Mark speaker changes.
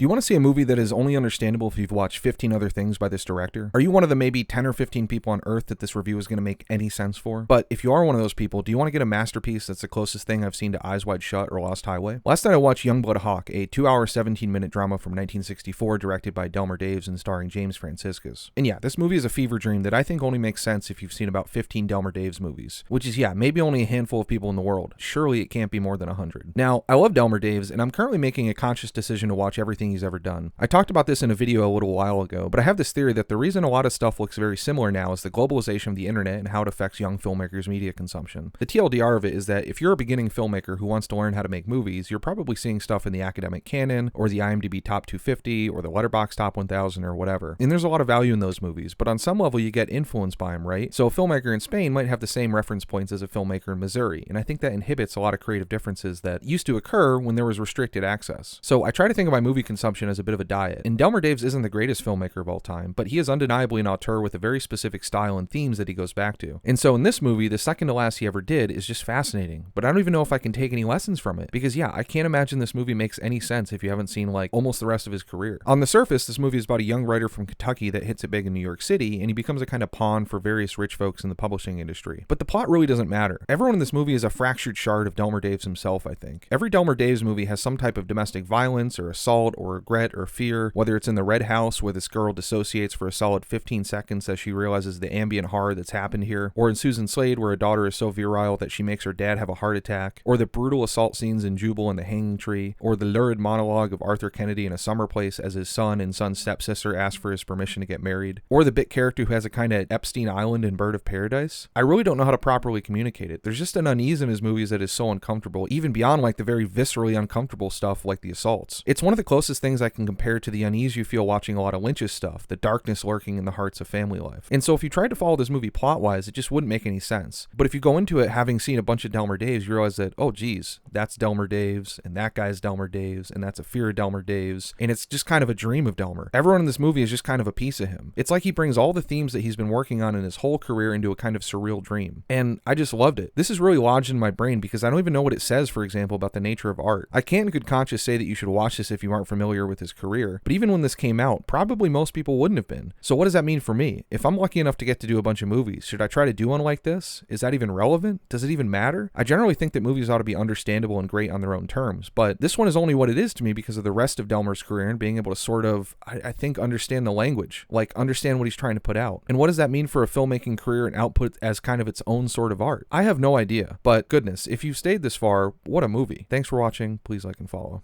Speaker 1: Do you want to see a movie that is only understandable if you've watched 15 other things by this director? Are you one of the maybe 10 or 15 people on Earth that this review is going to make any sense for? But if you are one of those people, do you want to get a masterpiece that's the closest thing I've seen to Eyes Wide Shut or Lost Highway? Last night I watched Youngblood Hawke, a 2-hour, 17-minute drama from 1964 directed by Delmer Daves and starring James Franciscus. And yeah, this movie is a fever dream that I think only makes sense if you've seen about 15 Delmer Daves movies, which is, yeah, maybe only a handful of people in the world. Surely it can't be more than 100. Now, I love Delmer Daves, and I'm currently making a conscious decision to watch everything he's ever done. I talked about this in a video a little while ago, but I have this theory that the reason a lot of stuff looks very similar now is the globalization of the internet and how it affects young filmmakers' media consumption. The TLDR of it is that if you're a beginning filmmaker who wants to learn how to make movies, you're probably seeing stuff in the academic canon, or the IMDb Top 250, or the Letterboxd Top 1000, or whatever. And there's a lot of value in those movies, but on some level you get influenced by them, right? So a filmmaker in Spain might have the same reference points as a filmmaker in Missouri, and I think that inhibits a lot of creative differences that used to occur when there was restricted access. So I try to think of my movie consumption as a bit of a diet, and Delmer Daves isn't the greatest filmmaker of all time, but he is undeniably an auteur with a very specific style and themes that he goes back to. And so in this movie, the second to last he ever did is just fascinating, but I don't even know if I can take any lessons from it, because yeah, I can't imagine this movie makes any sense if you haven't seen like almost the rest of his career. On the surface, this movie is about a young writer from Kentucky that hits it big in New York City, and he becomes a kind of pawn for various rich folks in the publishing industry. But the plot really doesn't matter. Everyone in this movie is a fractured shard of Delmer Daves himself, I think. Every Delmer Daves movie has some type of domestic violence or assault or regret or fear, whether it's in the Red House where this girl dissociates for a solid 15 seconds as she realizes the ambient horror that's happened here, or in Susan Slade where a daughter is so virile that she makes her dad have a heart attack, or the brutal assault scenes in Jubal and the Hanging Tree, or the lurid monologue of Arthur Kennedy in A Summer Place as his son and son's stepsister ask for his permission to get married, or the bit character who has a kind of Epstein Island in Bird of Paradise. I really don't know how to properly communicate it. There's just an unease in his movies that is so uncomfortable, even beyond like the very viscerally uncomfortable stuff like the assaults. It's one of the closest things I can compare to the unease you feel watching a lot of Lynch's stuff, the darkness lurking in the hearts of family life. And so if you tried to follow this movie plot-wise, it just wouldn't make any sense. But if you go into it having seen a bunch of Delmer Daves, you realize that, oh geez, that's Delmer Daves, and that guy's Delmer Daves, and that's a fear of Delmer Daves, and it's just kind of a dream of Delmer. Everyone in this movie is just kind of a piece of him. It's like he brings all the themes that he's been working on in his whole career into a kind of surreal dream. And I just loved it. This is really lodged in my brain because I don't even know what it says, for example, about the nature of art. I can't in good conscience say that you should watch this if you aren't familiar with his career, but even when this came out, probably most people wouldn't have been. So what does that mean for me? If I'm lucky enough to get to do a bunch of movies, should I try to do one like this? Is that even relevant? Does it even matter? I generally think that movies ought to be understandable and great on their own terms, but this one is only what it is to me because of the rest of Delmer's career and being able to sort of, I think, understand the language, like understand what he's trying to put out. And what does that mean for a filmmaking career and output as kind of its own sort of art? I have no idea, but goodness, if you've stayed this far, what a movie. Thanks for watching. Please like and follow.